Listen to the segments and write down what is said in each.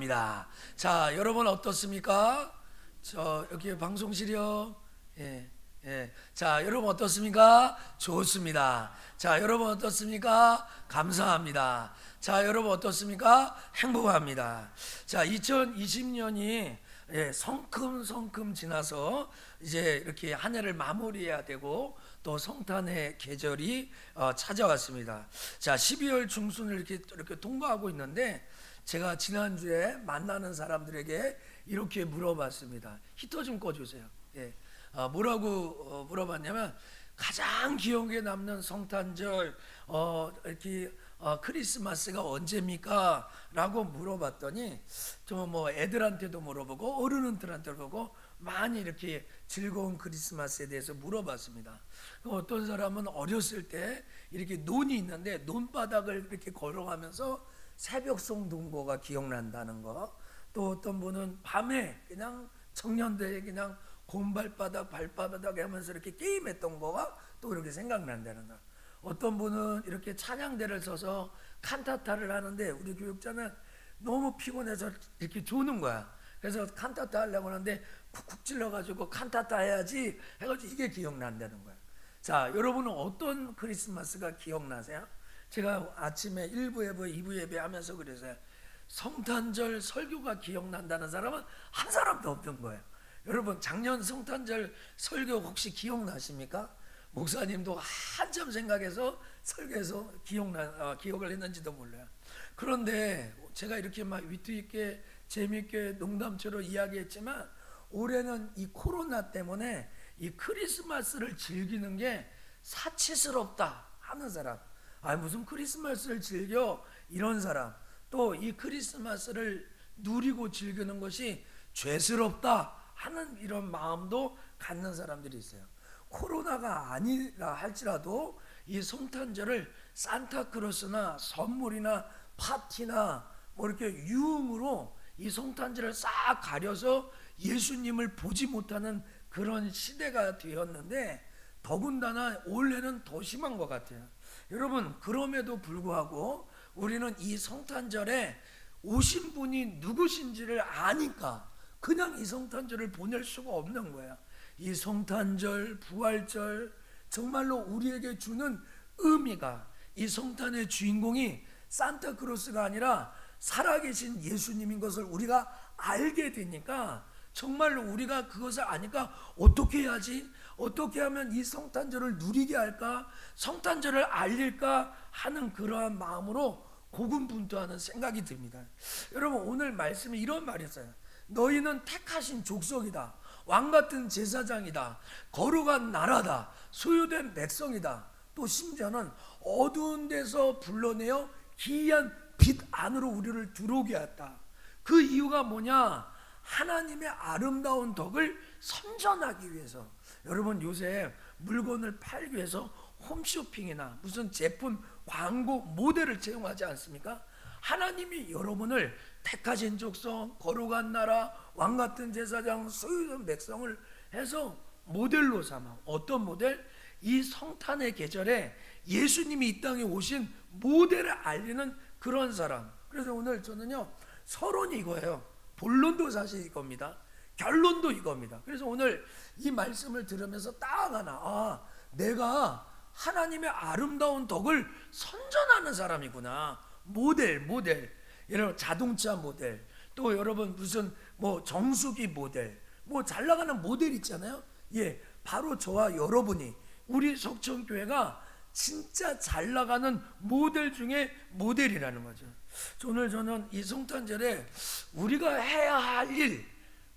감사합니다. 자, 여러분 어떻습니까? 여기 방송실이요. 예, 예. 자, 여러분 어떻습니까? 좋습니다. 자, 여러분 어떻습니까? 감사합니다. 자, 여러분 어떻습니까? 행복합니다. 자, 2020년이 성큼성큼 지나서 이제 이렇게 한 해를 마무리해야 되고 또 성탄의 계절이 찾아왔습니다. 자, 12월 중순을 이렇게 통과하고 있는데 제가 지난주에 만나는 사람들에게 이렇게 물어봤습니다. 히터 좀 꺼주세요. 예. 뭐라고 물어봤냐면 가장 기억에 남는 성탄절 이렇게 크리스마스가 언제입니까? 라고 물어봤더니 좀 뭐 애들한테도 물어보고 어른들한테도 보고 많이 이렇게 즐거운 크리스마스에 대해서 물어봤습니다. 어떤 사람은 어렸을 때 이렇게 논이 있는데 논바닥을 이렇게 걸어가면서 새벽송 동거가 기억난다는 거, 또 어떤 분은 밤에 그냥 청년들이 그냥 발바닥 하면서 이렇게 게임했던 거가 또 이렇게 생각난다는 거. 어떤 분은 이렇게 찬양대를 서서 칸타타를 하는데 우리 교육자는 너무 피곤해서 이렇게 조는 거야. 그래서 칸타타 하려고 하는데 쿡쿡 찔러가지고 칸타타 해야지 해가지고 이게 기억난다는 거야. 자, 여러분은 어떤 크리스마스가 기억나세요? 제가 아침에 1부 예배, 2부 예배 하면서 그래서요. 성탄절 설교가 기억난다는 사람은 한 사람도 없던 거예요. 여러분 작년 성탄절 설교 혹시 기억나십니까? 목사님도 한참 생각해서 설교해서 기억을 했는지도 몰라요. 그런데 제가 이렇게 막 위트 있게 재미있게 농담처럼 이야기했지만 올해는 이 코로나 때문에 이 크리스마스를 즐기는 게 사치스럽다 하는 사람, 무슨 크리스마스를 즐겨 이런 사람, 또 이 크리스마스를 누리고 즐기는 것이 죄스럽다 하는 이런 마음도 갖는 사람들이 있어요. 코로나가 아니라 할지라도 이 성탄절을 산타크로스나 선물이나 파티나 뭐 이렇게 유흥으로 이 성탄절을 싹 가려서 예수님을 보지 못하는 그런 시대가 되었는데 더군다나 올해는 더 심한 것 같아요. 여러분 그럼에도 불구하고 우리는 이 성탄절에 오신 분이 누구신지를 아니까 그냥 이 성탄절을 보낼 수가 없는 거야. 이 성탄절, 부활절 정말로 우리에게 주는 의미가 이 성탄의 주인공이 산타크로스가 아니라 살아계신 예수님인 것을 우리가 알게 되니까 정말로 우리가 그것을 아니까 어떻게 해야지? 어떻게 하면 이 성탄절을 누리게 할까? 성탄절을 알릴까? 하는 그러한 마음으로 고군분투하는 생각이 듭니다. 여러분 오늘 말씀에 이런 말이 있어요. 너희는 택하신 족속이다. 왕같은 제사장이다. 거룩한 나라다. 소유된 백성이다. 또 심지어는 어두운 데서 불러내어 기이한 빛 안으로 우리를 들어오게 했다. 그 이유가 뭐냐? 하나님의 아름다운 덕을 선전하기 위해서. 여러분 요새 물건을 팔기 위해서 홈쇼핑이나 무슨 제품 광고 모델을 채용하지 않습니까? 하나님이 여러분을 택하신 족속, 거룩한 나라, 왕같은 제사장, 소유된 백성을 해서 모델로 삼아. 어떤 모델? 이 성탄의 계절에 예수님이 이 땅에 오신 모델을 알리는 그런 사람. 그래서 오늘 저는요 서론이 이거예요. 본론도 사실 이겁니다. 결론도 이겁니다. 그래서 오늘 이 말씀을 들으면서 딱 하나, 내가 하나님의 아름다운 덕을 선전하는 사람이구나. 모델. 여러분 자동차 모델, 또 여러분 무슨 뭐 정수기 모델, 뭐 잘 나가는 모델 있잖아요. 예, 바로 저와 여러분이 우리 석천교회가 진짜 잘 나가는 모델 중에 모델이라는 거죠. 오늘 저는 이 성탄절에 우리가 해야 할 일,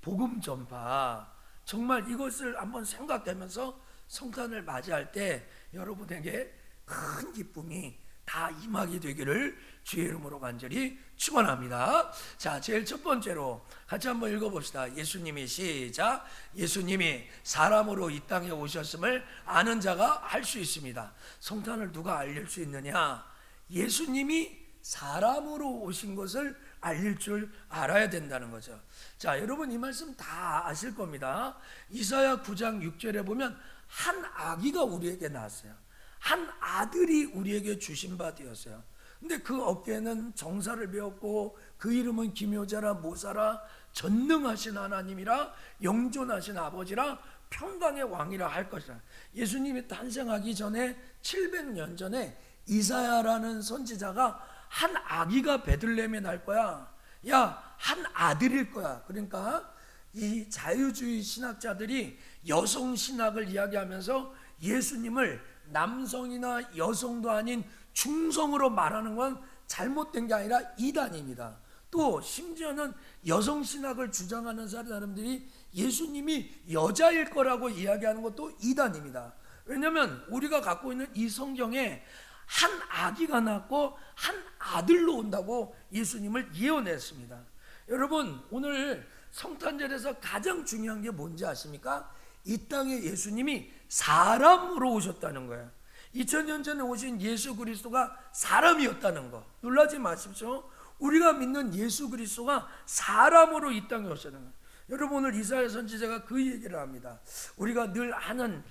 복음 전파, 정말 이것을 한번 생각하면서 성탄을 맞이할 때 여러분에게 큰 기쁨이 다 임하게 되기를 주의 이름으로 간절히 축원합니다. 자, 제일 첫 번째로 같이 한번 읽어봅시다. 예수님이 시작. 예수님이 사람으로 이 땅에 오셨음을 아는 자가 할 수 있습니다. 성탄을 누가 알릴 수 있느냐? 예수님이 사람으로 오신 것을 알릴 줄 알아야 된다는 거죠. 자, 여러분 이 말씀 다 아실 겁니다. 이사야 9장 6절에 보면 한 아기가 우리에게 나왔어요. 한 아들이 우리에게 주신 바 되었어요. 근데 그 어깨에는 정사를 배웠고 그 이름은 기묘자라 모사라 전능하신 하나님이라 영존하신 아버지라 평강의 왕이라 할 것이라. 예수님이 탄생하기 전에 700년 전에 이사야라는 선지자가 한 아기가 베들레헴에 날 거야. 야, 한 아들일 거야. 그러니까 이 자유주의 신학자들이 여성 신학을 이야기하면서 예수님을 남성이나 여성도 아닌 중성으로 말하는 건 잘못된 게 아니라 이단입니다. 또 심지어는 여성 신학을 주장하는 사람들이 예수님이 여자일 거라고 이야기하는 것도 이단입니다. 왜냐하면 우리가 갖고 있는 이 성경에 한 아기가 낳고 한 아들로 온다고 예수님을 예언했습니다. 여러분, 오늘 성탄절에서 가장 중요한 게 뭔지 아십니까? 이 땅에 예수님이 사람으로 오셨다는 거예요. 2000년 전에 오신 예수 그리스도가 사람이었다는 거 놀라지 마십시오. 우리가 믿는 예수 그리스도가 사람으로 이 땅에 오셨다는 거예요. 여러분, 오늘 이사야 선지자가 그 얘기를 합니다. 우리가 늘 아는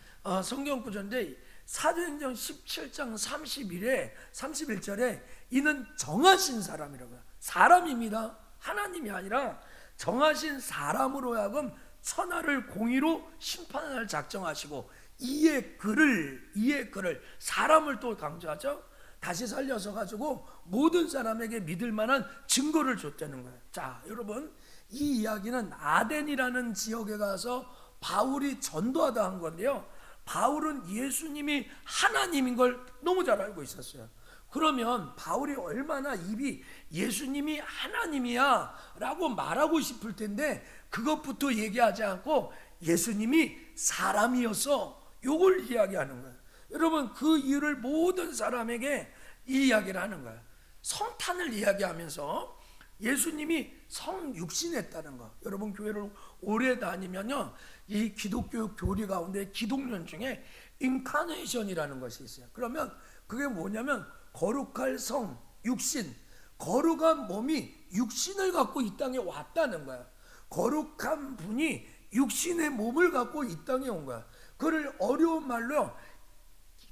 성경 구절인데 사도행전 17장 31절에 이는 정하신 사람이라고요. 사람입니다. 하나님이 아니라 정하신 사람으로 하여금 천하를 공의로 심판할 작정하시고 이의 글을 사람을 또 강조하죠. 다시 살려서 가지고 모든 사람에게 믿을 만한 증거를 줬다는 거예요. 자, 여러분, 이 이야기는 아덴이라는 지역에 가서 바울이 전도하다 한 건데요. 바울은 예수님이 하나님인 걸 너무 잘 알고 있었어요. 그러면 바울이 얼마나 입이 예수님이 하나님이야 라고 말하고 싶을 텐데 그것부터 얘기하지 않고 예수님이 사람이어서 요걸 이야기하는 거예요. 여러분, 그 이유를 모든 사람에게 이 이야기를 하는 거예요. 성탄을 이야기하면서 예수님이 성육신했다는 거. 여러분, 교회를 오래 다니면요, 이 기독교 교리 가운데 기독론 중에 인카네이션이라는 것이 있어요. 그러면 그게 뭐냐면 거룩할 성, 육신, 거룩한 몸이 육신을 갖고 이 땅에 왔다는 거야. 거룩한 분이 육신의 몸을 갖고 이 땅에 온 거야. 그를 어려운 말로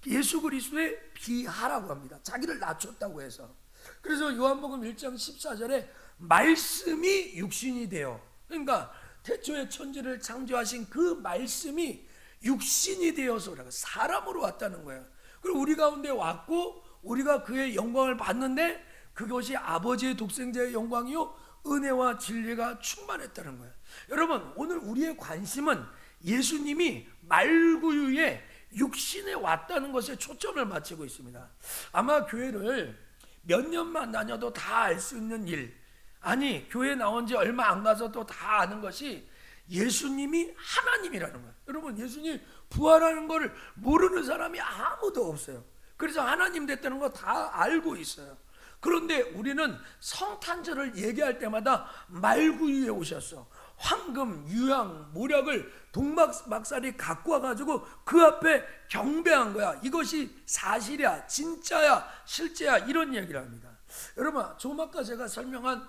예수 그리스도의 비하라고 합니다. 자기를 낮췄다고 해서. 그래서 요한복음 1장 14절에 말씀이 육신이 되어, 그러니까 태초에 천지를 창조하신 그 말씀이 육신이 되어서 사람으로 왔다는 거예요. 그리고 우리 가운데 왔고 우리가 그의 영광을 봤는데 그것이 아버지의 독생자의 영광이요 은혜와 진리가 충만했다는 거예요. 여러분, 오늘 우리의 관심은 예수님이 말구유에 육신에 왔다는 것에 초점을 맞추고 있습니다. 아마 교회를 몇 년만 다녀도 다 알 수 있는 일, 아니 교회 나온 지 얼마 안 가서도 다 아는 것이 예수님이 하나님이라는 거예요. 여러분, 예수님 부활하는 것을 모르는 사람이 아무도 없어요. 그래서 하나님 됐다는 거 다 알고 있어요. 그런데 우리는 성탄절을 얘기할 때마다 말구유에 오셨어. 황금, 유향, 모략을 동막살이 갖고 와가지고 그 앞에 경배한 거야. 이것이 사실이야, 진짜야, 실제야, 이런 얘기를 합니다. 여러분, 좀 아까 제가 설명한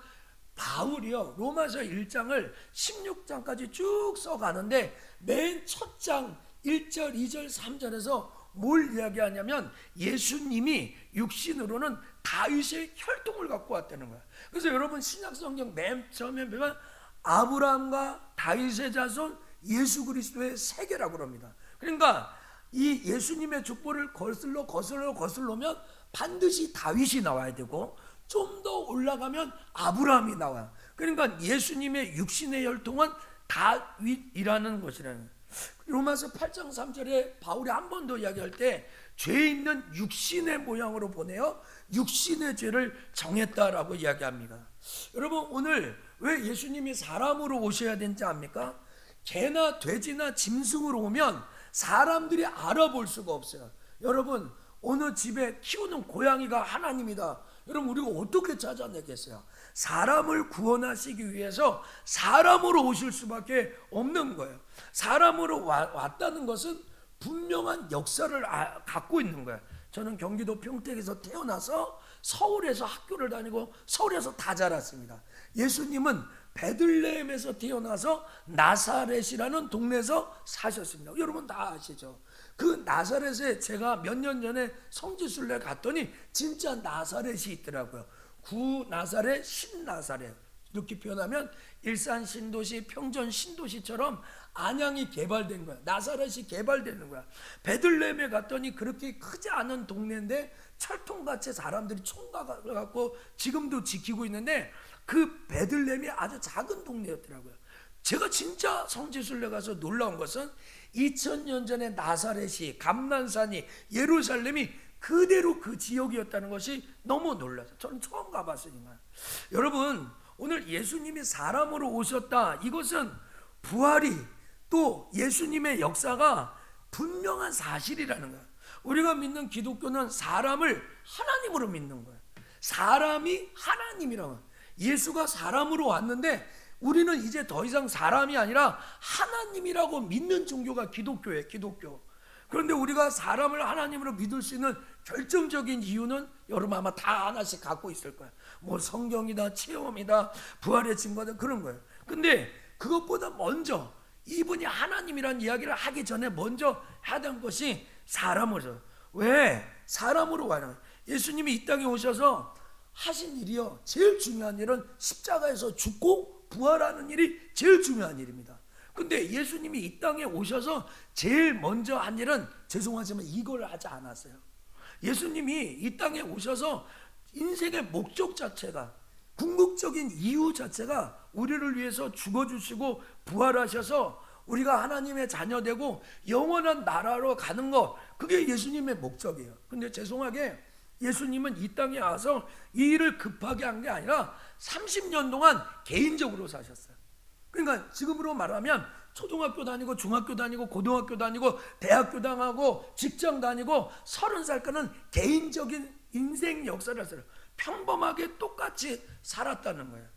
바울이요, 로마서 1장을 16장까지 쭉 써가는데 맨 첫 장 1절, 2절, 3절에서 뭘 이야기하냐면 예수님이 육신으로는 다윗의 혈통을 갖고 왔다는 거야. 그래서 여러분, 신약성경 맨 처음에 보면 아브라함과 다윗의 자손 예수 그리스도의 세계라고 합니다. 그러니까 이 예수님의 족보를 거슬러면 반드시 다윗이 나와야 되고 좀 더 올라가면 아브라함이 나와요. 그러니까 예수님의 육신의 혈통은 다윗이라는 것이라는 거예요. 로마서 8장 3절에 바울이 한 번 더 이야기할 때 죄 있는 육신의 모양으로 보내어 육신의 죄를 정했다라고 이야기합니다. 여러분, 오늘 왜 예수님이 사람으로 오셔야 되는지 압니까? 개나 돼지나 짐승으로 오면 사람들이 알아볼 수가 없어요. 여러분, 어느 집에 키우는 고양이가 하나님이다. 여러분, 우리가 어떻게 찾아내겠어요? 사람을 구원하시기 위해서 사람으로 오실 수밖에 없는 거예요. 사람으로 왔다는 것은 분명한 역사를 갖고 있는 거예요. 저는 경기도 평택에서 태어나서 서울에서 학교를 다니고 서울에서 다 자랐습니다. 예수님은 베들레헴에서 태어나서 나사렛이라는 동네에서 사셨습니다. 여러분 다 아시죠? 그 나사렛에 제가 몇 년 전에 성지순례 갔더니 진짜 나사렛이 있더라고요. 구 나사렛, 신 나사렛 이렇게 표현하면 일산 신도시, 평전 신도시처럼 안양이 개발된 거야. 나사렛이 개발되는 거야. 베들레헴에 갔더니 그렇게 크지 않은 동네인데 철통같이 사람들이 총가갖고 지금도 지키고 있는데 그 베들레헴이 아주 작은 동네였더라고요. 제가 진짜 성지순례 가서 놀라운 것은 2000년 전에 나사렛이, 감난산이, 예루살렘이 그대로 그 지역이었다는 것이 너무 놀라서 저는 처음 가봤으니까. 여러분, 오늘 예수님이 사람으로 오셨다, 이것은 부활이 또 예수님의 역사가 분명한 사실이라는 거예요. 우리가 믿는 기독교는 사람을 하나님으로 믿는 거예요. 사람이 하나님이라고. 예수가 사람으로 왔는데 우리는 이제 더 이상 사람이 아니라 하나님이라고 믿는 종교가 기독교예요. 기독교. 그런데 우리가 사람을 하나님으로 믿을 수 있는 결정적인 이유는 여러분 아마 다 하나씩 갖고 있을 거예요. 뭐 성경이다, 체험이다, 부활의 증거다, 그런 거예요. 근데 그것보다 먼저 이분이 하나님이라는 이야기를 하기 전에 먼저 하던 것이 사람으로. 왜? 사람으로 와요. 예수님이 이 땅에 오셔서 하신 일이요, 제일 중요한 일은 십자가에서 죽고 부활하는 일이 제일 중요한 일입니다. 근데 예수님이 이 땅에 오셔서 제일 먼저 한 일은, 죄송하지만 이걸 하지 않았어요. 예수님이 이 땅에 오셔서 인생의 목적 자체가, 궁극적인 이유 자체가 우리를 위해서 죽어주시고 부활하셔서 우리가 하나님의 자녀되고 영원한 나라로 가는 것, 그게 예수님의 목적이에요. 근데 죄송하게 예수님은 이 땅에 와서 이 일을 급하게 한 게 아니라 30년 동안 개인적으로 사셨어요. 그러니까 지금으로 말하면 초등학교 다니고 중학교 다니고 고등학교 다니고 대학교 다니고 직장 다니고 30살까지는 개인적인 인생 역사를 했어요. 평범하게 똑같이 살았다는 거예요.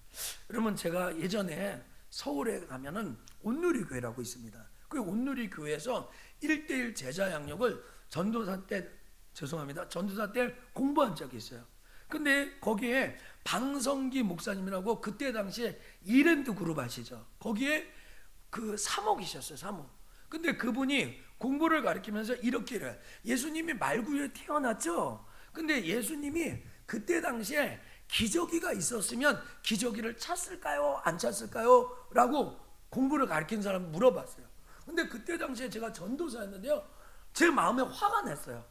여러분, 제가 예전에 서울에 가면은 온누리교회라고 있습니다. 그 온누리교회에서 1:1 제자 양육을 전도사 때 공부한 적이 있어요. 근데 거기에 방성기 목사님이라고 그때 당시에 이랜드 그룹 아시죠? 거기에 그 사목이셨어요. 사목. 근데 그분이 공부를 가르치면서 이렇게 이래요. 예수님이 말구유에 태어났죠? 근데 예수님이 그때 당시에 기저귀가 있었으면 기저귀를 찼을까요? 안 찼을까요? 라고 공부를 가르친 사람 물어봤어요. 근데 그때 당시에 제가 전도사였는데요, 제 마음에 화가 났어요.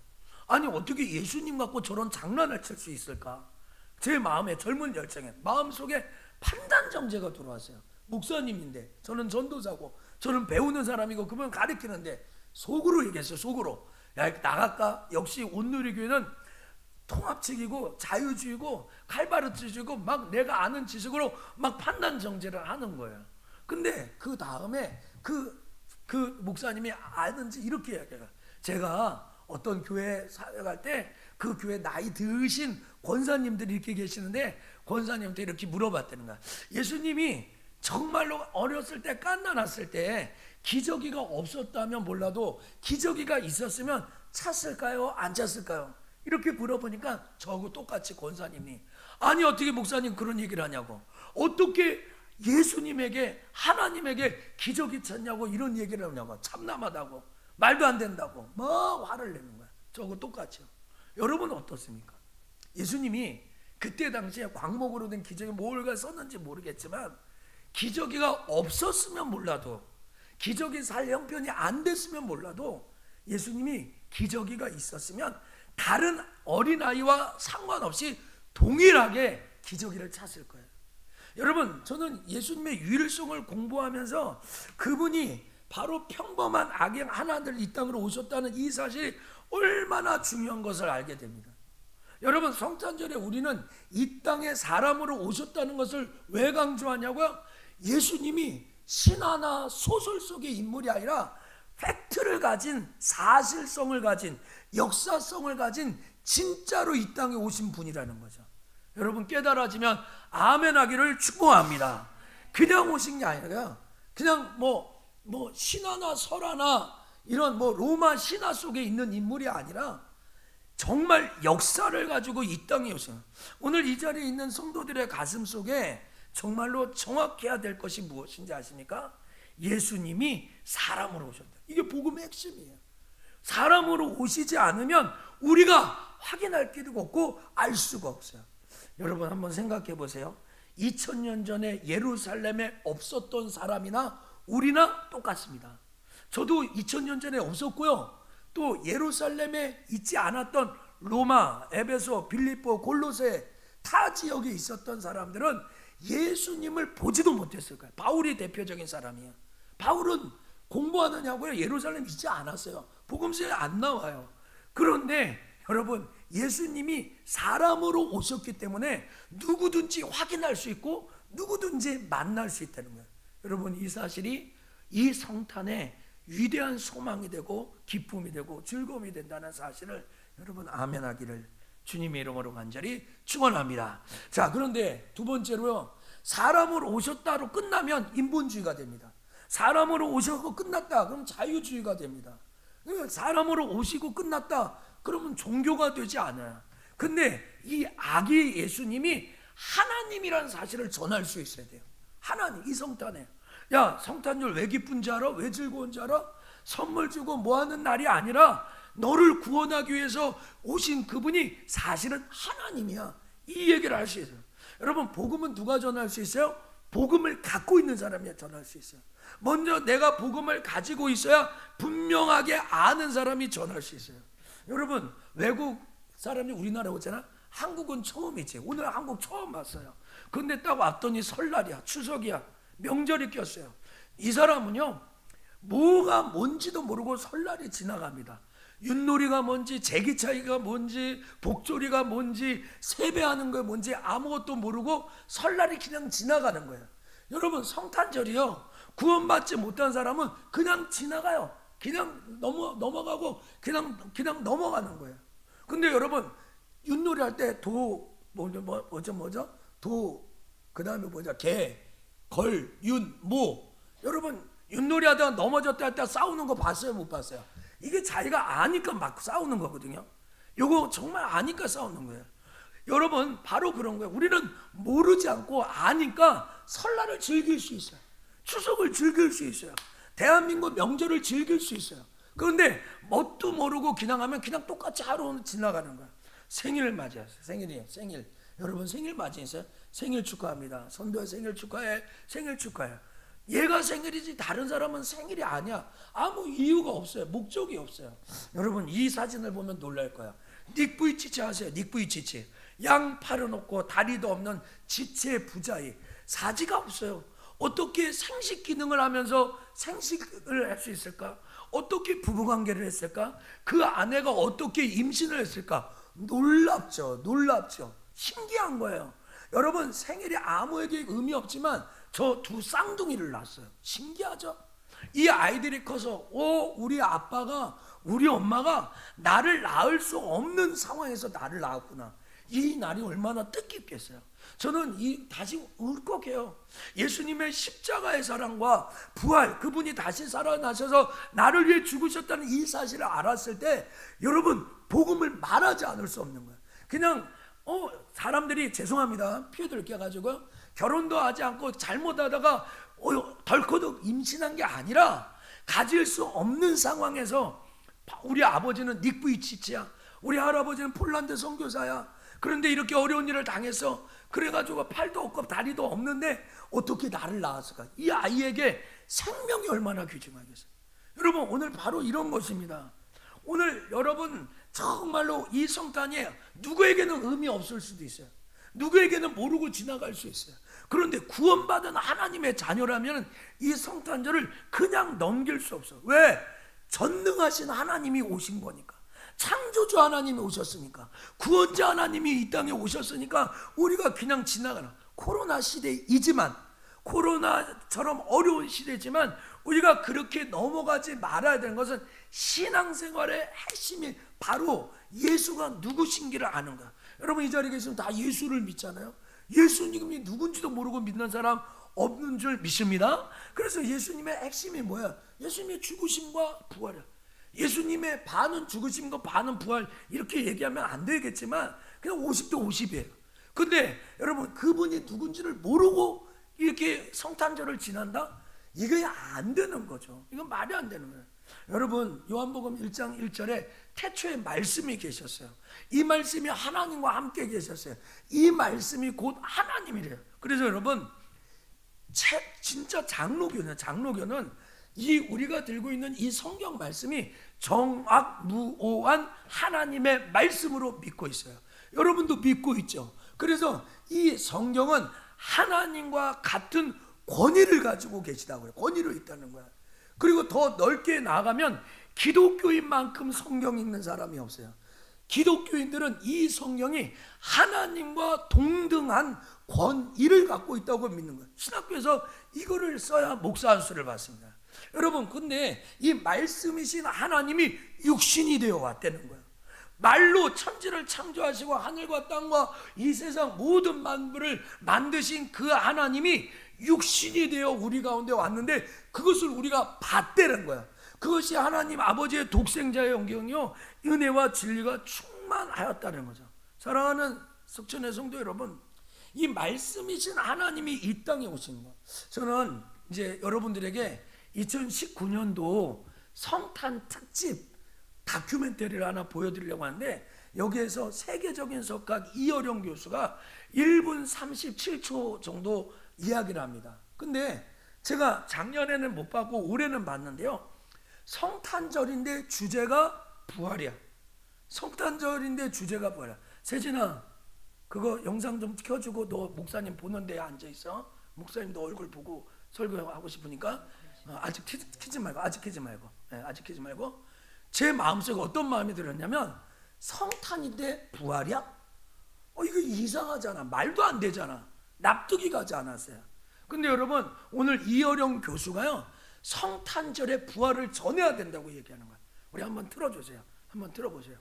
아니, 어떻게 예수님 갖고 저런 장난을 칠 수 있을까? 제 마음에, 젊은 열정에, 마음속에 판단 정제가 들어왔어요. 목사님인데, 저는 전도사고, 저는 배우는 사람이고, 그분 가르치는데 속으로 얘기했어요. 속으로. 야, 나갈까? 역시 온누리교회는 통합적이고 자유주의고 칼바르트주의고 막 내가 아는 지식으로 막 판단 정제를 하는 거예요. 근데 그 다음에 그 목사님이 아는지 이렇게 이야기해요. 제가 어떤 교회 사역할 때 그 교회 나이 드신 권사님들이 이렇게 계시는데 권사님한테 이렇게 물어봤다는 거야. 예수님이 정말로 어렸을 때 갓난았을 때 기저귀가 없었다면 몰라도 기저귀가 있었으면 찼을까요? 안 찼을까요? 이렇게 물어보니까 저하고 똑같이 권사님이, 아니 어떻게 목사님 그런 얘기를 하냐고, 어떻게 예수님에게 하나님에게 기저귀 찼냐고 이런 얘기를 하냐고, 참남하다고, 말도 안 된다고 막 화를 내는 거야. 저하고 똑같이요. 여러분은 어떻습니까? 예수님이 그때 당시에 광목으로 된 기저귀 뭘 썼는지 모르겠지만 기저귀가 없었으면 몰라도, 기저귀 살 형편이 안 됐으면 몰라도 예수님이 기저귀가 있었으면 다른 어린아이와 상관없이 동일하게 기저귀를 찼을 거예요. 여러분, 저는 예수님의 유일성을 공부하면서 그분이 바로 평범한 악인 하나들 이 땅으로 오셨다는 이 사실이 얼마나 중요한 것을 알게 됩니다. 여러분, 성탄절에 우리는 이 땅에 사람으로 오셨다는 것을 왜 강조하냐고요? 예수님이 신화나 소설 속의 인물이 아니라 팩트를 가진, 사실성을 가진, 역사성을 가진 진짜로 이 땅에 오신 분이라는 거죠. 여러분, 깨달아지면 아멘 하기를 축복합니다. 그냥 오신 게 아니라 그냥 뭐 신화나 설화나 이런 로마 신화 속에 있는 인물이 아니라 정말 역사를 가지고 이 땅에 오신, 오늘 이 자리에 있는 성도들의 가슴 속에 정말로 정확해야 될 것이 무엇인지 아십니까? 예수님이 사람으로 오셨다. 이게 복음의 핵심이에요. 사람으로 오시지 않으면 우리가 확인할 길이 없고 알 수가 없어요. 여러분 한번 생각해 보세요. 2000년 전에 예루살렘에 없었던 사람이나 우리나 똑같습니다. 저도 2000년 전에 없었고요. 또 예루살렘에 있지 않았던 로마, 에베소, 빌립보, 골로새 타 지역에 있었던 사람들은 예수님을 보지도 못했을 거예요. 바울이 대표적인 사람이에요. 바울은 공부하느냐고요? 예루살렘 있지 않았어요. 복음서에 안 나와요. 그런데 여러분, 예수님이 사람으로 오셨기 때문에 누구든지 확인할 수 있고 누구든지 만날 수 있다는 거예요. 여러분, 이 사실이 이 성탄의 위대한 소망이 되고 기쁨이 되고 즐거움이 된다는 사실을 여러분 아멘하기를 주님의 이름으로 간절히 축원합니다. 자, 그런데 두 번째로요, 사람으로 오셨다로 끝나면 인본주의가 됩니다. 사람으로 오셨고 끝났다 그럼 자유주의가 됩니다. 사람으로 오시고 끝났다 그러면 종교가 되지 않아요. 근데 이 아기 예수님이 하나님이라는 사실을 전할 수 있어야 돼요. 하나님, 이 성탄에 야, 성탄절 왜 기쁜지 알아? 왜 즐거운지 알아? 선물 주고 뭐 하는 날이 아니라 너를 구원하기 위해서 오신 그분이 사실은 하나님이야. 이 얘기를 할 수 있어요. 여러분, 복음은 누가 전할 수 있어요? 복음을 갖고 있는 사람이 전할 수 있어요. 먼저 내가 복음을 가지고 있어야 분명하게 아는 사람이 전할 수 있어요. 여러분, 외국 사람이 우리나라에 오잖아. 한국은 처음이지. 오늘 한국 처음 봤어요. 근데 딱 왔더니 설날이야, 추석이야, 명절이 꼈어요. 이 사람은요, 뭐가 뭔지도 모르고 설날이 지나갑니다. 윷놀이가 뭔지, 제기차기가 뭔지, 복조리가 뭔지, 세배하는 게 뭔지 아무것도 모르고 설날이 그냥 지나가는 거예요. 여러분, 성탄절이요, 구원받지 못한 사람은 그냥 지나가요. 그냥 넘어가고 그냥 넘어가는 거예요. 근데 여러분, 윷놀이 할 때 뭐죠? 그다음에 개, 걸, 윤, 모. 여러분, 윷놀이 하다가 넘어졌다 했다 싸우는 거 봤어요, 못 봤어요? 이게 자기가 아니까 막 싸우는 거거든요. 이거 정말 아니까 싸우는 거예요. 여러분, 바로 그런 거예요. 우리는 모르지 않고 아니까 설날을 즐길 수 있어요. 추석을 즐길 수 있어요. 대한민국 명절을 즐길 수 있어요. 그런데 뭣도 모르고 그냥 하면 그냥 똑같이 하루는 지나가는 거예요. 생일을 맞이하세요. 생일이에요. 생일. 여러분, 생일 맞이했어요? 생일 축하합니다. 선도의 생일 축하해. 생일 축하해. 얘가 생일이지 다른 사람은 생일이 아니야. 아무 이유가 없어요. 목적이 없어요. 여러분, 이 사진을 보면 놀랄 거야. 닉부이치치 아세요? 닉부이치치. 양 팔아놓고 다리도 없는 지체 부자이. 사지가 없어요. 어떻게 생식 기능을 하면서 생식을 할 수 있을까? 어떻게 부부관계를 했을까? 그 아내가 어떻게 임신을 했을까? 놀랍죠. 놀랍죠. 신기한 거예요. 여러분, 생일이 아무에게 의미 없지만 저 두 쌍둥이를 낳았어요. 신기하죠? 이 아이들이 커서 우리 아빠가, 우리 엄마가 나를 낳을 수 없는 상황에서 나를 낳았구나. 이 날이 얼마나 뜻깊겠어요. 저는 다시 울컥해요. 예수님의 십자가의 사랑과 부활, 그분이 다시 살아나셔서 나를 위해 죽으셨다는 이 사실을 알았을 때 여러분, 복음을 말하지 않을 수 없는 거예요. 그냥 사람들이 죄송합니다, 피해들게 해가지고 결혼도 하지 않고 잘못하다가 덜커덕 임신한 게 아니라 가질 수 없는 상황에서 우리 아버지는 닉부이치치야, 우리 할아버지는 폴란드 선교사야. 그런데 이렇게 어려운 일을 당해서 그래가지고 팔도 없고 다리도 없는데 어떻게 나를 낳았을까? 이 아이에게 생명이 얼마나 귀중하겠어요. 여러분, 오늘 바로 이런 것입니다. 오늘 여러분 정말로 이 성탄이 누구에게는 의미 없을 수도 있어요. 누구에게는 모르고 지나갈 수 있어요. 그런데 구원받은 하나님의 자녀라면 이 성탄절을 그냥 넘길 수 없어. 왜? 전능하신 하나님이 오신 거니까. 창조주 하나님이 오셨으니까. 구원자 하나님이 이 땅에 오셨으니까 우리가 그냥 지나가는 코로나 시대이지만, 코로나처럼 어려운 시대지만 우리가 그렇게 넘어가지 말아야 되는 것은 신앙생활의 핵심이 바로 예수가 누구신지를 아는 거야. 여러분, 이 자리에 계시면 다 예수를 믿잖아요. 예수님이 누군지도 모르고 믿는 사람 없는 줄 믿습니다. 그래서 예수님의 핵심이 뭐야? 예수님의 죽으심과 부활이야. 예수님의 반은 죽으심과 반은 부활, 이렇게 얘기하면 안 되겠지만 그냥 50대 50이에요. 근데 여러분, 그분이 누군지를 모르고 이렇게 성탄절을 지난다? 이게 안 되는 거죠. 이건 말이 안 되는 거예요. 여러분 요한복음 1장 1절에 태초에 말씀이 계셨어요. 이 말씀이 하나님과 함께 계셨어요. 이 말씀이 곧 하나님이래요. 그래서 여러분 진짜 장로교는 이 우리가 들고 있는 이 성경 말씀이 정확무오한 하나님의 말씀으로 믿고 있어요. 여러분도 믿고 있죠. 그래서 이 성경은 하나님과 같은 권위를 가지고 계시다고요. 권위로 있다는 거야. 그리고 더 넓게 나아가면 기독교인만큼 성경 읽는 사람이 없어요. 기독교인들은 이 성경이 하나님과 동등한 권위를 갖고 있다고 믿는 거예요. 신학교에서 이거를 써야 목사 안수를 받습니다. 여러분 근데 이 말씀이신 하나님이 육신이 되어 왔다는 거예요. 말로 천지를 창조하시고 하늘과 땅과 이 세상 모든 만물을 만드신 그 하나님이 육신이 되어 우리 가운데 왔는데 그것을 우리가 봤다는 거야. 그것이 하나님 아버지의 독생자의 영경이요 은혜와 진리가 충만하였다는 거죠. 사랑하는 석천의 성도 여러분, 이 말씀이신 하나님이 이 땅에 오신 거. 저는 이제 여러분들에게 2019년도 성탄 특집 다큐멘터리를 하나 보여드리려고 하는데, 여기에서 세계적인 석학 이어령 교수가 1분 37초 정도 이야기를 합니다. 근데 제가 작년에는 못 봤고 올해는 봤는데요, 성탄절인데 주제가 부활이야. 성탄절인데 주제가 부활이야. 세진아, 그거 영상 좀 켜주고 너 목사님 보는 데에 앉아있어. 목사님 너 얼굴 보고 설교하고 싶으니까. 아직 키지 말고. 제 마음속에 어떤 마음이 들었냐면, 성탄인데 부활이야? 이거 이상하잖아. 말도 안 되잖아. 납득이 가지 않았어요. 근데 여러분, 오늘 이어령 교수가요, 성탄절에 부활을 전해야 된다고 얘기하는 거예요. 우리 한번 틀어주세요. 한번 들어보세요.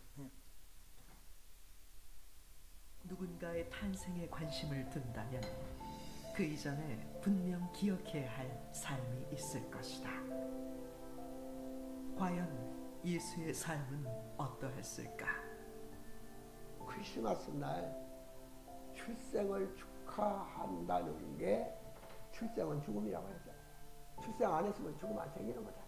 누군가의 탄생에 관심을 둔다면 그 이전에 분명 기억해야 할 삶이 있을 것이다. 과연 예수의 삶은 어떠했을까? 크리스마스 날 출생을 축하한다는 게, 출생은 죽음이라고 했죠. 출생 안 했으면 죽음 안 생기는 거잖아요.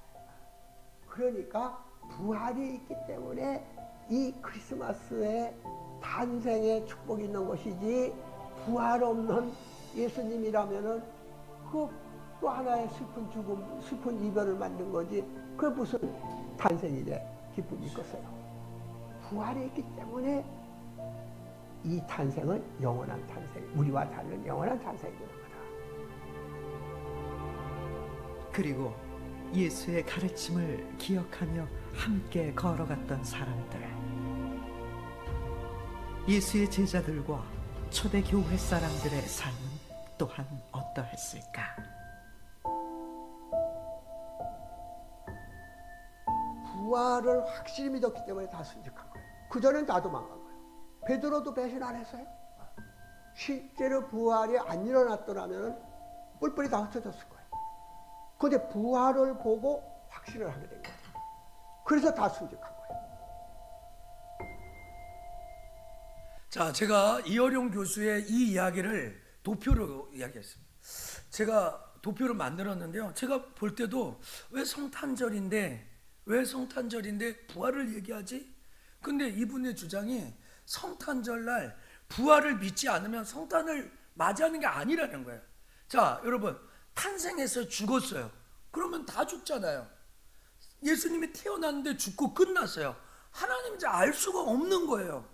그러니까 부활이 있기 때문에 이 크리스마스에 탄생의 축복이 있는 것이지, 부활 없는 예수님이라면은 그 또 하나의 슬픈 죽음, 슬픈 이별을 만든 거지, 그 무슨 탄생이래 기쁨이 있겠어요. 부활이 있기 때문에 이 탄생은 영원한 탄생, 우리와 다른 영원한 탄생이 되는 거다. 그리고 예수의 가르침을 기억하며 함께 걸어갔던 사람들, 예수의 제자들과 초대 교회 사람들의 삶은 또한 어떠했을까? 부활을 확실히 믿었기 때문에 다 순직한 거예요. 그전엔 다 도망간 거예요. 베드로도 배신 안 했어요. 실제로 부활이 안 일어났더라면 뿔뿔이 다 흩어졌을 거예요. 그런데 부활을 보고 확신을 하게 된 거예요. 그래서 다 순직한 거예요. 자, 제가 이어령 교수의 이 이야기를 도표로 이야기했습니다. 제가 도표를 만들었는데요, 제가 볼 때도 왜 성탄절인데 부활을 얘기하지? 근데 이분의 주장이 성탄절날 부활을 믿지 않으면 성탄을 맞이하는 게 아니라는 거예요. 자, 여러분, 탄생해서 죽었어요. 그러면 다 죽잖아요. 예수님이 태어났는데 죽고 끝났어요. 하나님인지 알 수가 없는 거예요.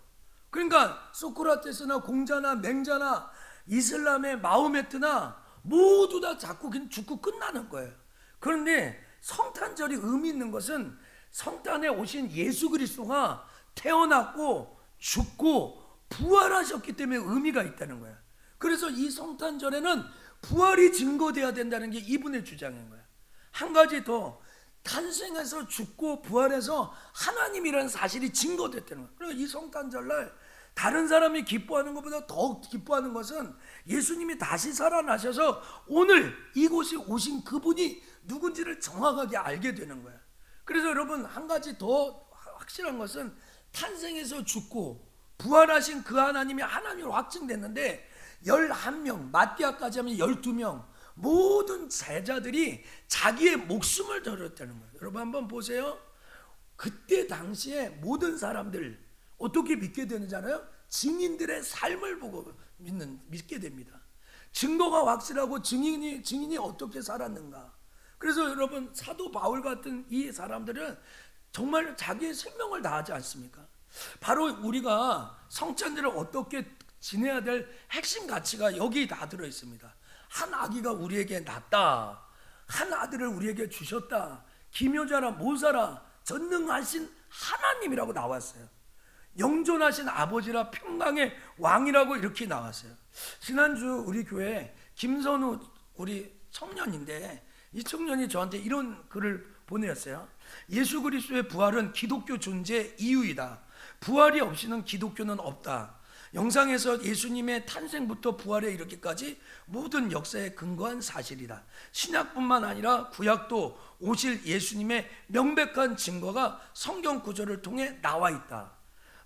그러니까 소크라테스나 공자나 맹자나 이슬람의 마호메트나 모두 다 자꾸 그냥 죽고 끝나는 거예요. 그런데 성탄절이 의미 있는 것은 성탄에 오신 예수 그리스도가 태어났고 죽고 부활하셨기 때문에 의미가 있다는 거예요. 그래서 이 성탄절에는 부활이 증거돼야 된다는 게 이분의 주장인 거예요. 한 가지 더, 탄생해서 죽고 부활해서 하나님이라는 사실이 증거됐다는 거예요. 그러니까 이 성탄절날 다른 사람이 기뻐하는 것보다 더 기뻐하는 것은 예수님이 다시 살아나셔서 오늘 이곳에 오신 그분이 누군지를 정확하게 알게 되는 거야. 그래서 여러분, 한 가지 더 확실한 것은 탄생해서 죽고 부활하신 그 하나님이 하나님으로 확증됐는데 11명, 마띠아까지 하면 12명, 모든 제자들이 자기의 목숨을 걸었다는 거예요. 여러분 한번 보세요. 그때 당시에 모든 사람들 어떻게 믿게 되는잖아요. 증인들의 삶을 보고 믿게 됩니다. 증거가 확실하고 증인이 어떻게 살았는가. 그래서 여러분 사도 바울 같은 이 사람들은 정말 자기의 생명을 다하지 않습니까? 바로 우리가 성찬절을 어떻게 지내야 될 핵심 가치가 여기 다 들어 있습니다. 한 아기가 우리에게 낳았다. 한 아들을 우리에게 주셨다. 기묘자라 모사라 전능하신 하나님이라고 나왔어요. 영존하신 아버지라 평강의 왕이라고 이렇게 나왔어요. 지난주 우리 교회 김선우 우리 청년인데 이 청년이 저한테 이런 글을 보내었어요. 예수 그리스도의 부활은 기독교 존재의 이유이다. 부활이 없이는 기독교는 없다. 영상에서 예수님의 탄생부터 부활에 이르기까지 모든 역사에 근거한 사실이다. 신약뿐만 아니라 구약도 오실 예수님의 명백한 증거가 성경 구절을 통해 나와 있다.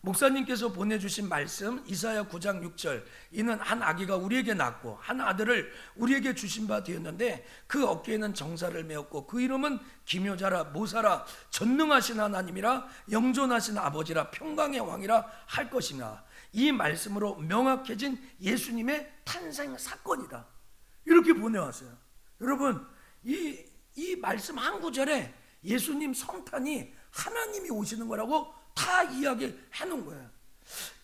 목사님께서 보내주신 말씀 이사야 9장 6절 이는 한 아기가 우리에게 낳고 한 아들을 우리에게 주신 바 되었는데 그 어깨에는 정사를 메었고 그 이름은 기묘자라 모사라 전능하신 하나님이라 영존하신 아버지라 평강의 왕이라 할 것이나 이 말씀으로 명확해진 예수님의 탄생 사건이다. 이렇게 보내왔어요. 여러분 이 말씀 한 구절에 예수님 성탄이 하나님이 오시는 거라고 다 이야기해 놓은 거예요.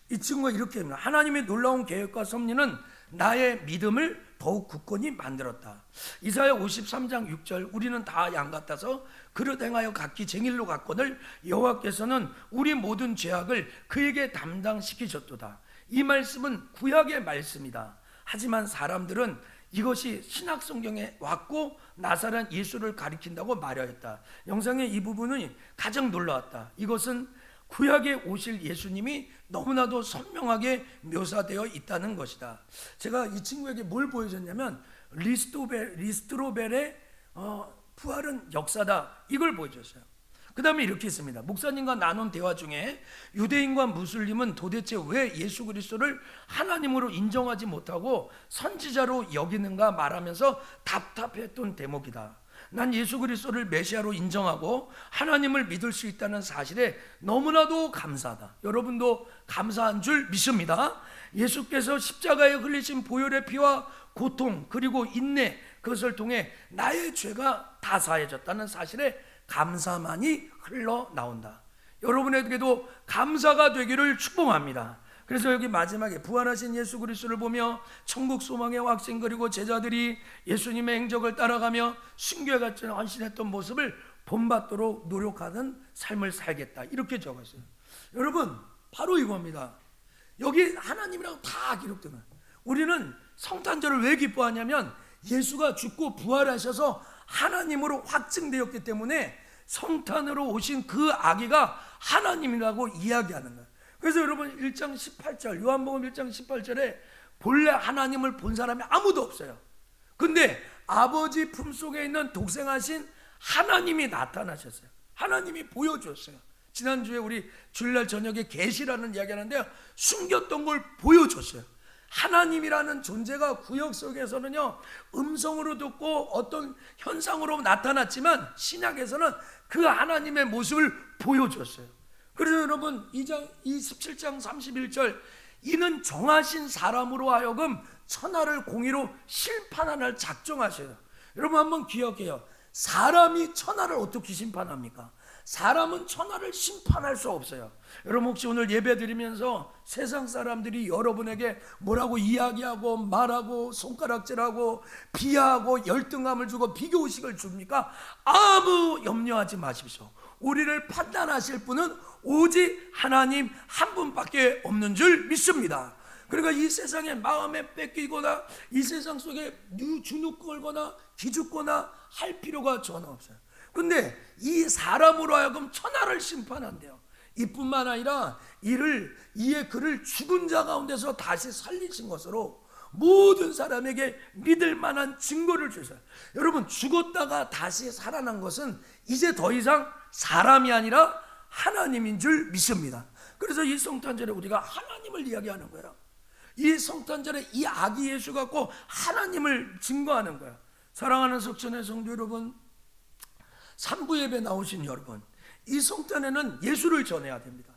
이 친구가 이렇게 합니다. 하나님의 놀라운 계획과 섭리는 나의 믿음을 더욱 굳건히 만들었다. 이사야 53장 6절 우리는 다 양 같아서 그릇 행하여 각기 쟁일로 갔거늘 여호와께서는 우리 모든 죄악을 그에게 담당시키셨도다. 이 말씀은 구약의 말씀이다. 하지만 사람들은 이것이 신약 성경에 왔고 나사렛 예수를 가리킨다고 말하였다. 영상의 이 부분은 가장 놀라웠다. 이것은 구약에 오실 예수님이 너무나도 선명하게 묘사되어 있다는 것이다. 제가 이 친구에게 뭘 보여줬냐면 리스트로벨의 부활은 역사다 이걸 보여줬어요. 그 다음에 이렇게 했습니다. 목사님과 나눈 대화 중에 유대인과 무슬림은 도대체 왜 예수 그리스도를 하나님으로 인정하지 못하고 선지자로 여기는가 말하면서 답답했던 대목이다. 난 예수 그리스도를 메시아로 인정하고 하나님을 믿을 수 있다는 사실에 너무나도 감사하다. 여러분도 감사한 줄 믿습니다. 예수께서 십자가에 흘리신 보혈의 피와 고통 그리고 인내 그것을 통해 나의 죄가 다 사해졌다는 사실에 감사만이 흘러나온다. 여러분에게도 감사가 되기를 축복합니다. 그래서 여기 마지막에 부활하신 예수 그리스도를 보며 천국 소망의 확신 그리고 제자들이 예수님의 행적을 따라가며 순교에 갇힌 헌신했던 모습을 본받도록 노력하는 삶을 살겠다 이렇게 적었어요. 여러분 바로 이겁니다. 여기 하나님이라고 다 기록된 거예요. 우리는 성탄절을 왜 기뻐하냐면 예수가 죽고 부활하셔서 하나님으로 확증되었기 때문에 성탄으로 오신 그 아기가 하나님이라고 이야기하는 거예요. 그래서 여러분 1장 18절 요한복음 1장 18절에 본래 하나님을 본 사람이 아무도 없어요. 근데 아버지 품속에 있는 독생하신 하나님이 나타나셨어요. 하나님이 보여줬어요. 지난주에 우리 주일날 저녁에 계시라는 이야기 하는데요, 숨겼던 걸 보여줬어요. 하나님이라는 존재가 구역 속에서는요 음성으로 듣고 어떤 현상으로 나타났지만 신약에서는 그 하나님의 모습을 보여줬어요. 그래서 여러분 17장 31절 이는 정하신 사람으로 하여금 천하를 공의로 심판하는 작정하셔요. 여러분 한번 기억해요. 사람이 천하를 어떻게 심판합니까? 사람은 천하를 심판할 수 없어요. 여러분 혹시 오늘 예배 드리면서 세상 사람들이 여러분에게 뭐라고 이야기하고 말하고 손가락질하고 비하하고 열등감을 주고 비교의식을 줍니까? 아무 염려하지 마십시오. 우리를 판단하실 분은 오직 하나님 한 분밖에 없는 줄 믿습니다. 그러니까 이 세상에 마음에 뺏기거나 이 세상 속에 주눅 걸거나 기죽거나 할 필요가 전혀 없어요. 근데 이 사람으로 하여금 천하를 심판한대요. 이뿐만 아니라 이의 그를 죽은 자 가운데서 다시 살리신 것으로 모든 사람에게 믿을 만한 증거를 주셔요. 여러분 죽었다가 다시 살아난 것은 이제 더 이상 사람이 아니라 하나님인 줄 믿습니다. 그래서 이 성탄절에 우리가 하나님을 이야기하는 거예요. 이 성탄절에 이 아기 예수 갖고 하나님을 증거하는 거예요. 사랑하는 석천의 성도 여러분, 3부 예배 나오신 여러분, 이 성탄에는 예수를 전해야 됩니다.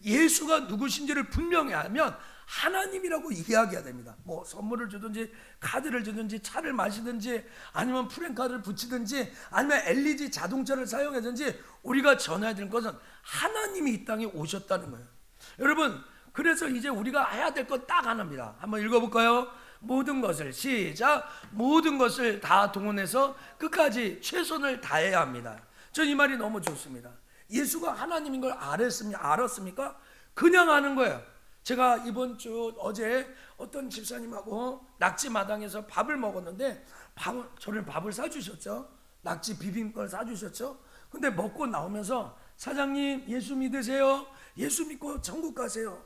예수가 누구신지를 분명히 하면 하나님이라고 이야기해야 됩니다. 뭐 선물을 주든지 카드를 주든지 차를 마시든지 아니면 프랜카드를 붙이든지 아니면 LED 자동차를 사용하든지 우리가 전해야 되는 것은 하나님이 이 땅에 오셨다는 거예요. 여러분, 그래서 이제 우리가 해야 될 것 딱 하나입니다. 한번 읽어볼까요? 모든 것을, 시작, 모든 것을 다 동원해서 끝까지 최선을 다해야 합니다. 전 이 말이 너무 좋습니다. 예수가 하나님인 걸 알았습니까? 그냥 아는 거예요. 제가 이번 주 어제 어떤 집사님하고 낙지마당에서 밥을 먹었는데 저를 밥을 사주셨죠. 낙지 비빔걸 사주셨죠. 근데 먹고 나오면서 사장님 예수 믿으세요? 예수 믿고 천국 가세요.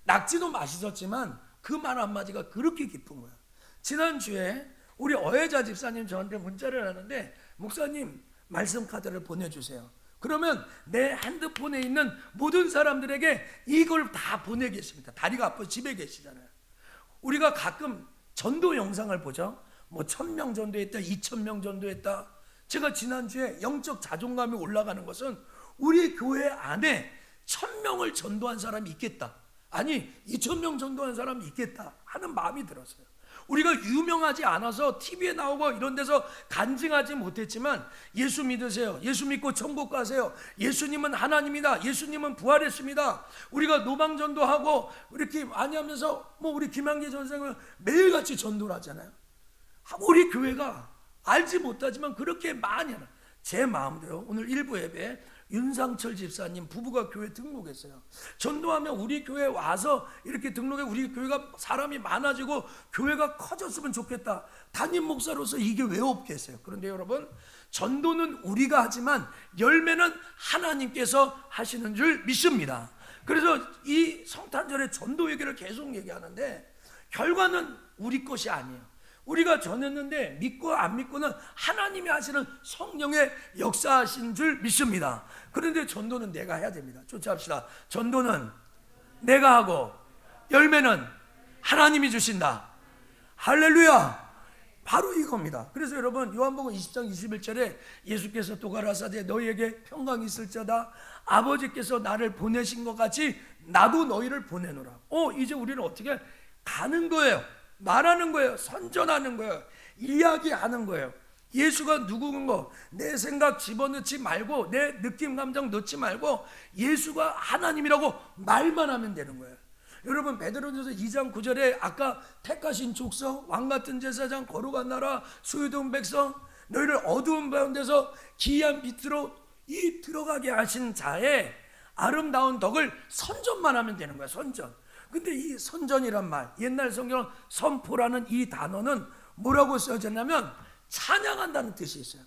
낙지도 맛있었지만 그 말 한마디가 그렇게 깊은 거예요. 지난주에 우리 어혜자 집사님 저한테 문자를 하는데 목사님 말씀 카드를 보내주세요. 그러면 내 핸드폰에 있는 모든 사람들에게 이걸 다 보내겠습니다. 다리가 아파서 집에 계시잖아요. 우리가 가끔 전도 영상을 보죠. 뭐 1000명 전도했다, 2000명 전도했다. 제가 지난주에 영적 자존감이 올라가는 것은 우리 교회 안에 1000명을 전도한 사람이 있겠다, 아니 2000명 전도한 사람이 있겠다 하는 마음이 들었어요. 우리가 유명하지 않아서 TV에 나오고 이런 데서 간증하지 못했지만 예수 믿으세요, 예수 믿고 천국 가세요, 예수님은 하나님이다, 예수님은 부활했습니다, 우리가 노방전도하고 이렇게 많이 하면서 뭐 우리 김한기 전생은 매일같이 전도를 하잖아요. 우리 교회가 알지 못하지만 그렇게 많이 하나. 제 마음대로 오늘 일부 예배 윤상철 집사님 부부가 교회 등록했어요. 전도하면 우리 교회 와서 이렇게 등록해 우리 교회가 사람이 많아지고 교회가 커졌으면 좋겠다. 담임 목사로서 이게 왜 없겠어요? 그런데 여러분, 전도는 우리가 하지만 열매는 하나님께서 하시는 줄 믿습니다. 그래서 이 성탄절에 전도 얘기를 계속 얘기하는데 결과는 우리 것이 아니에요. 우리가 전했는데 믿고 안 믿고는 하나님이 하시는 성령의 역사하신 줄 믿습니다. 그런데 전도는 내가 해야 됩니다. 쫓아합시다. 전도는 내가 하고 열매는 하나님이 주신다. 할렐루야. 바로 이겁니다. 그래서 여러분, 요한복음 20장 21절에 예수께서 또 가라사대 너희에게 평강이 있을지어다. 아버지께서 나를 보내신 것 같이 나도 너희를 보내노라. 이제 우리는 어떻게 가는 거예요? 말하는 거예요. 선전하는 거예요. 이야기하는 거예요. 예수가 누구인 거 내 생각 집어넣지 말고 내 느낌 감정 넣지 말고 예수가 하나님이라고 말만 하면 되는 거예요. 여러분, 베드로전서 2장 9절에 아까 택하신 족속, 왕같은 제사장, 거룩한 나라, 소유된 백성, 너희를 어두운 가운데서 기이한 빛으로 들어가게 하신 자의 아름다운 덕을 선전만 하면 되는 거야. 선전. 근데 이 선전이란 말, 옛날 성경은 선포라는 이 단어는 뭐라고 써졌냐면 찬양한다는 뜻이 있어요.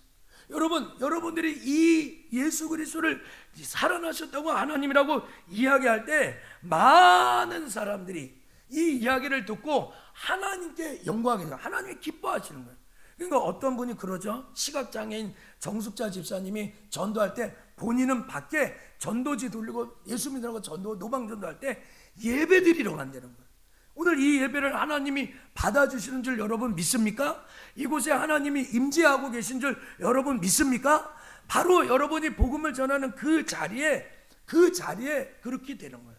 여러분들이 이 예수 그리스도를 살아나셨다고 하나님이라고 이야기할 때 많은 사람들이 이 이야기를 듣고 하나님께 영광이죠. 하나님이 기뻐하시는 거예요. 그러니까 어떤 분이 그러죠. 시각장애인 정숙자 집사님이 전도할 때 본인은 밖에 전도지 돌리고 예수 믿으라고 전도, 노방전도할 때 예배 드리러 간다는 거예요. 오늘 이 예배를 하나님이 받아주시는 줄 여러분 믿습니까? 이곳에 하나님이 임재하고 계신 줄 여러분 믿습니까? 바로 여러분이 복음을 전하는 그 자리에 그렇게 되는 거예요.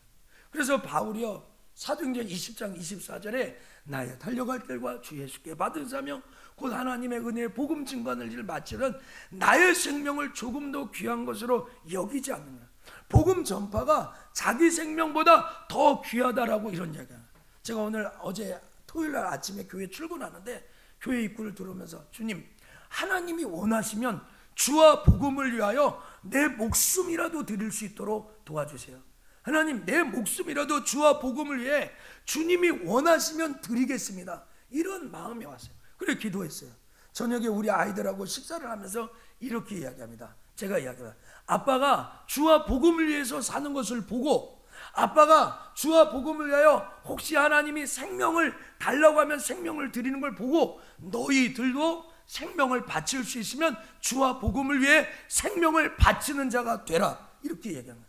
그래서 바울이요, 사도행전 20장 24절에 나의 달려갈 길과 주 예수께 받은 사명 곧 하나님의 은혜의 복음 증거하는 일을 마치는 나의 생명을 조금 더 귀한 것으로 여기지 않느냐. 복음 전파가 자기 생명보다 더 귀하다라고 이런 이야기야. 제가 어제 토요일날 아침에 교회 출근하는데 교회 입구를 들어오면서 주님, 하나님이 원하시면 주와 복음을 위하여 내 목숨이라도 드릴 수 있도록 도와주세요. 하나님, 내 목숨이라도 주와 복음을 위해 주님이 원하시면 드리겠습니다. 이런 마음이 왔어요. 그래 기도했어요. 저녁에 우리 아이들하고 식사를 하면서 이렇게 이야기합니다. 제가 이야기합니다. 아빠가 주와 복음을 위해서 사는 것을 보고, 아빠가 주와 복음을 위하여 혹시 하나님이 생명을 달라고 하면 생명을 드리는 걸 보고 너희들도 생명을 바칠 수 있으면 주와 복음을 위해 생명을 바치는 자가 되라. 이렇게 얘기합니다.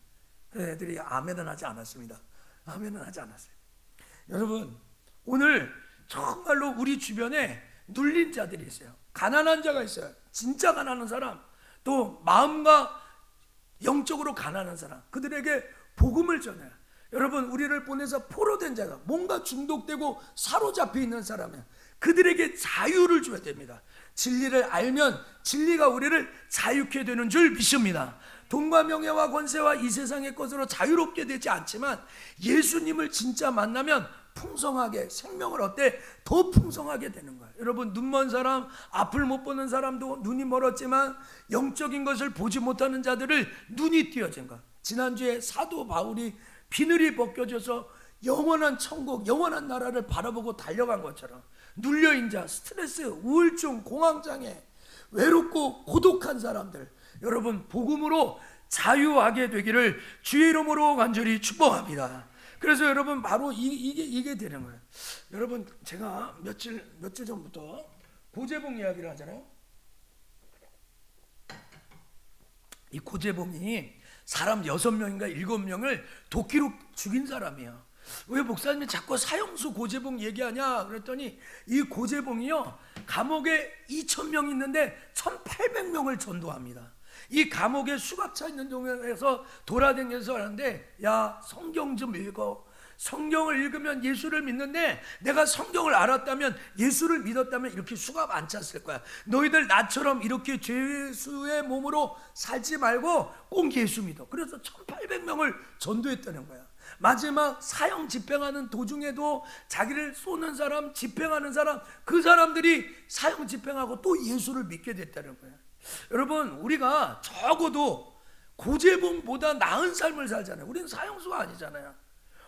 그래서 애들이 아멘은 하지 않았습니다. 아멘은 하지 않았어요. 여러분, 오늘 정말로 우리 주변에 눌린 자들이 있어요. 가난한 자가 있어요. 진짜 가난한 사람, 또 마음과 영적으로 가난한 사람, 그들에게 복음을 전해요. 여러분, 우리를 보내서 포로된 자가, 뭔가 중독되고 사로잡혀 있는 사람이에요. 그들에게 자유를 줘야 됩니다. 진리를 알면 진리가 우리를 자유케 되는 줄 믿습니다. 돈과 명예와 권세와 이 세상의 것으로 자유롭게 되지 않지만 예수님을 진짜 만나면 풍성하게 생명을 얻되 더 풍성하게 되는 거예요. 여러분, 눈먼 사람, 앞을 못 보는 사람도 눈이 멀었지만 영적인 것을 보지 못하는 자들을 눈이 띄어진 것. 지난주에 사도 바울이 비늘이 벗겨져서 영원한 천국, 영원한 나라를 바라보고 달려간 것처럼 눌려인 자, 스트레스, 우울증, 공황장애, 외롭고 고독한 사람들, 여러분 복음으로 자유하게 되기를 주의 이름으로 간절히 축복합니다. 그래서 여러분 바로 이게 되는 거예요. 여러분, 제가 며칠 전부터 고재봉 이야기를 하잖아요. 이 고재봉이 사람 6명인가 7명을 도끼로 죽인 사람이에요. 왜 목사님이 자꾸 사형수 고재봉 얘기하냐 그랬더니, 이 고재봉이요, 감옥에 2,000명 있는데 1,800명을 전도합니다. 이 감옥에 수갑차 있는 동네에서 돌아다니면서 하는데, 야, 성경 좀 읽어. 성경을 읽으면 예수를 믿는데, 내가 성경을 알았다면, 예수를 믿었다면 이렇게 수갑 안 찼을 거야. 너희들 나처럼 이렇게 죄수의 몸으로 살지 말고 꼭 예수 믿어. 그래서 1,800명을 전도했다는 거야. 마지막 사형 집행하는 도중에도 자기를 쏘는 사람, 집행하는 사람, 그 사람들이 사형 집행하고 또 예수를 믿게 됐다는 거야. 여러분, 우리가 적어도 고재봉보다 나은 삶을 살잖아요. 우리는 사형수가 아니잖아요.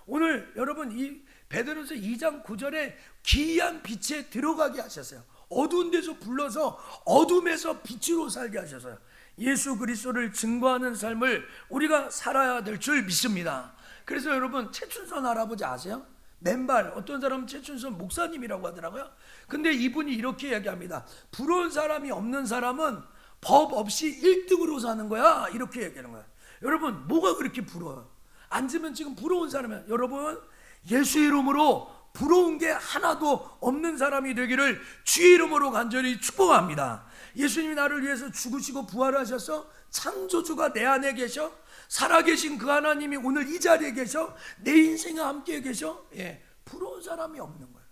오늘 여러분, 이 베드로서 2장 9절에 기이한 빛에 들어가게 하셨어요. 어두운 데서 불러서 어둠에서 빛으로 살게 하셔서요. 예수 그리스도를 증거하는 삶을 우리가 살아야 될 줄 믿습니다. 그래서 여러분, 최춘선 할아버지 아세요? 맨발, 어떤 사람은 최춘선 목사님이라고 하더라고요. 근데 이분이 이렇게 얘기합니다. 부러운 사람이 없는 사람은 법 없이 1등으로 사는 거야, 이렇게 얘기하는 거야. 여러분, 뭐가 그렇게 부러워요? 앉으면 지금 부러운 사람이야. 여러분, 예수 이름으로 부러운 게 하나도 없는 사람이 되기를 주의 이름으로 간절히 축복합니다. 예수님이 나를 위해서 죽으시고 부활하셔서 창조주가 내 안에 계셔, 살아계신 그 하나님이 오늘 이 자리에 계셔, 내 인생에 함께 계셔. 예, 부러운 사람이 없는 거예요.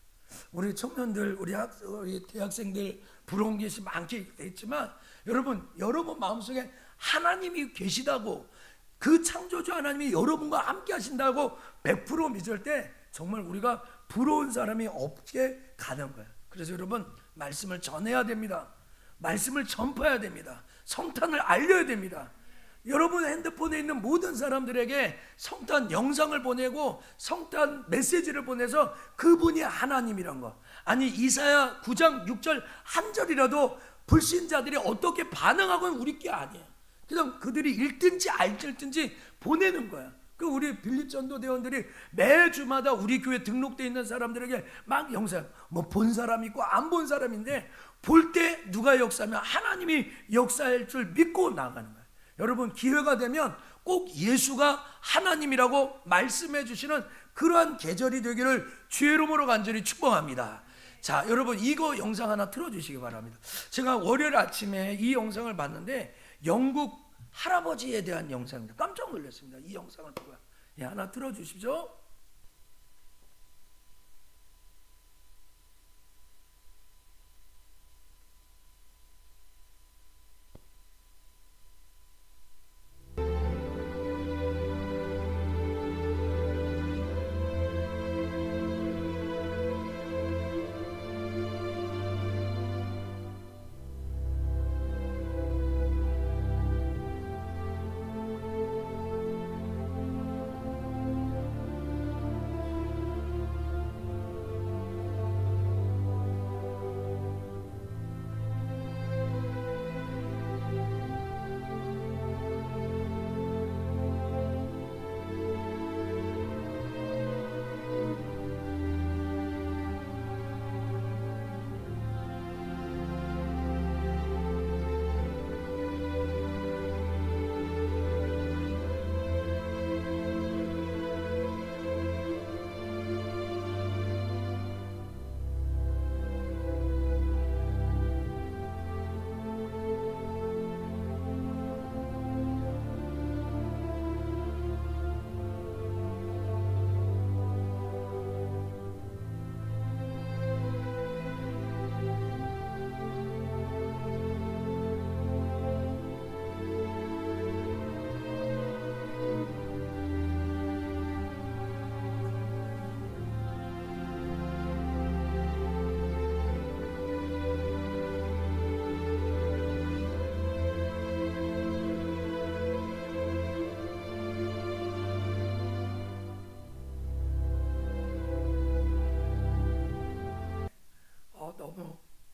우리 청년들, 우리 대학생들 부러운 것이 많게 있지만, 여러분 마음속에 하나님이 계시다고, 그 창조주 하나님이 여러분과 함께 하신다고 100% 믿을 때 정말 우리가 부러운 사람이 없게 가는 거예요. 그래서 여러분, 말씀을 전해야 됩니다. 말씀을 전파해야 됩니다. 성탄을 알려야 됩니다. 여러분 핸드폰에 있는 모든 사람들에게 성탄 영상을 보내고 성탄 메시지를 보내서 그분이 하나님이란 거, 아니 이사야 9장 6절 한 절이라도 불신자들이 어떻게 반응하건 우리 게 아니에요. 그냥 그들이 읽든지 알든지 보내는 거야. 그 우리 빌립 전도대원들이 매주마다 우리 교회 등록되어 있는 사람들에게 막 영상, 뭐 본 사람 있고 안 본 사람인데, 볼 때 누가 역사하면 하나님이 역사할 줄 믿고 나가는 거야. 여러분, 기회가 되면 꼭 예수가 하나님이라고 말씀해 주시는 그러한 계절이 되기를 주의 이름으로 간절히 축복합니다. 자, 여러분, 이거 영상 하나 틀어주시기 바랍니다. 제가 월요일 아침에 이 영상을 봤는데 영국 할아버지에 대한 영상입니다. 깜짝 놀랐습니다. 이 영상을 보고. 예, 하나 틀어주시죠.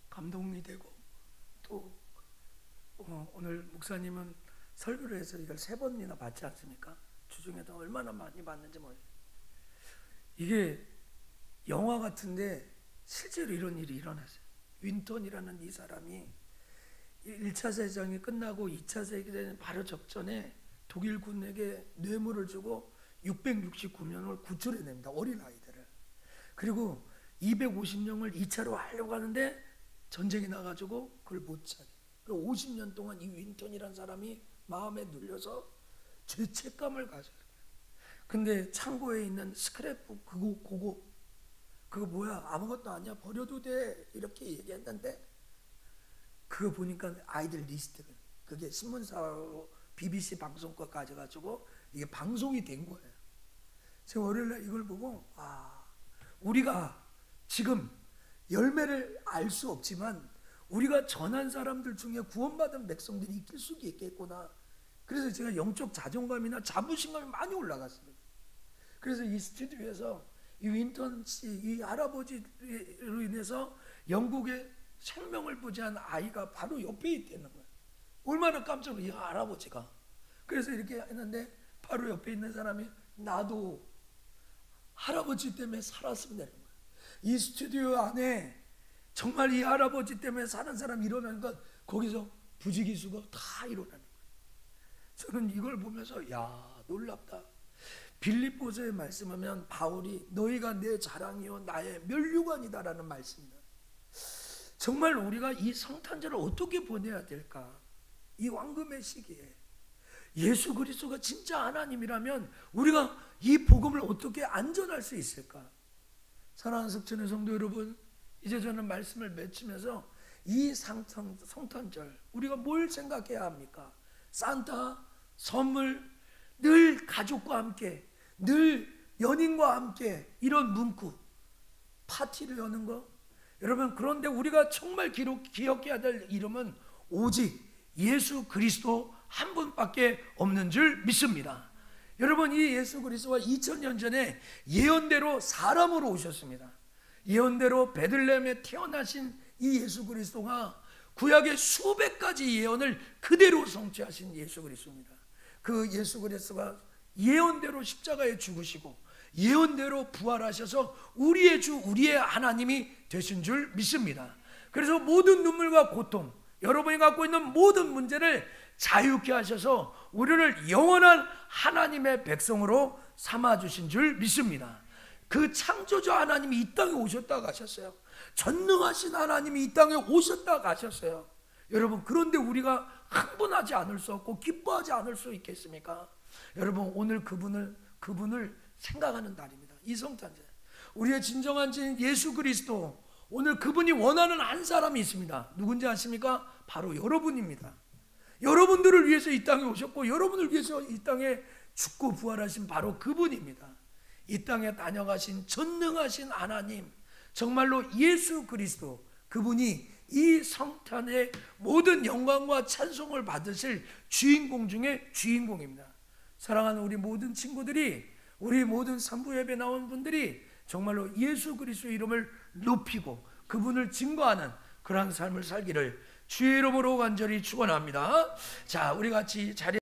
감동이 되고 또 오늘 목사님은 설교를 해서 이걸 3번이나 받지 않습니까? 주중에도 얼마나 많이 받는지 모르겠어요. 이게 영화 같은데 실제로 이런 일이 일어났어요. 윈턴이라는 이 사람이 1차 세전이 끝나고 2차 세계대전 바로 적전에 독일군에게 뇌물을 주고 669명을 구출해냅니다. 어린아이들을. 그리고 250명을 2차로 하려고 하는데 전쟁이 나가지고 그걸 못 차게. 50년 동안 이 윈턴이라는 사람이 마음에 눌려서 죄책감을 가져요. 근데 창고에 있는 스크랩북 그거 뭐야, 아무것도 아니야, 버려도 돼, 이렇게 얘기했는데 그거 보니까 아이들 리스트, 그게 신문사로 BBC 방송 거 가져가지고 이게 방송이 된 거예요. 제가 월요일날 이걸 보고 우리가 지금 열매를 알 수 없지만 우리가 전한 사람들 중에 구원받은 백성들이 있을 수도 있겠구나. 그래서 제가 영적 자존감이나 자부심감이 많이 올라갔습니다. 그래서 이 스튜디오에서 이 윈턴 씨, 이 할아버지로 인해서 영국의 생명을 부지한 아이가 바로 옆에 있다는 거예요. 얼마나 깜짝 놀랐어요, 이 할아버지가. 그래서 이렇게 했는데 바로 옆에 있는 사람이 나도 할아버지 때문에 살았으면 되는 거예요. 이 스튜디오 안에 정말 이 할아버지 때문에 사는 사람이 일어나는 건 거기서 부지기수가 다 일어나는 거예요. 저는 이걸 보면서 야, 놀랍다. 빌립보서에 말씀하면 바울이 너희가 내 자랑이요 나의 면류관이다라는 말씀이다. 정말 우리가 이 성탄절을 어떻게 보내야 될까? 이 황금의 시기에 예수 그리스도가 진짜 하나님이라면 우리가 이 복음을 어떻게 안전할 수 있을까? 사랑하는 석천의 성도 여러분, 이제 저는 말씀을 맺히면서 이 성탄절 우리가 뭘 생각해야 합니까? 산타, 선물, 늘 가족과 함께, 늘 연인과 함께 이런 문구, 파티를 여는 거. 여러분, 그런데 우리가 정말 기억해야 될 이름은 오직 예수 그리스도 한 분밖에 없는 줄 믿습니다. 여러분, 이 예수 그리스도가 2000년 전에 예언대로 사람으로 오셨습니다. 예언대로 베들레헴에 태어나신 이 예수 그리스도가 구약의 수백 가지 예언을 그대로 성취하신 예수 그리스도입니다. 그 예수 그리스도가 예언대로 십자가에 죽으시고 예언대로 부활하셔서 우리의 주, 우리의 하나님이 되신 줄 믿습니다. 그래서 모든 눈물과 고통, 여러분이 갖고 있는 모든 문제를 자유케 하셔서 우리를 영원한 하나님의 백성으로 삼아주신 줄 믿습니다. 그 창조주 하나님이 이 땅에 오셨다 가셨어요. 전능하신 하나님이 이 땅에 오셨다 가셨어요. 여러분, 그런데 우리가 흥분하지 않을 수 없고 기뻐하지 않을 수 있겠습니까? 여러분, 오늘 그분을 생각하는 날입니다. 이 성탄절, 우리의 진정한 진 예수 그리스도, 오늘 그분이 원하는 한 사람이 있습니다. 누군지 아십니까? 바로 여러분입니다. 여러분들을 위해서 이 땅에 오셨고 여러분을 위해서 이 땅에 죽고 부활하신 바로 그분입니다. 이 땅에 다녀가신 전능하신 하나님, 정말로 예수 그리스도, 그분이 이 성탄의 모든 영광과 찬송을 받으실 주인공 중에 주인공입니다. 사랑하는 우리 모든 친구들이, 우리 모든 산부 예배 나온 분들이 정말로 예수 그리스도의 이름을 높이고 그분을 증거하는 그러한 삶을 살기를 주의 이름으로 간절히 축원합니다. 자, 우리 같이 자리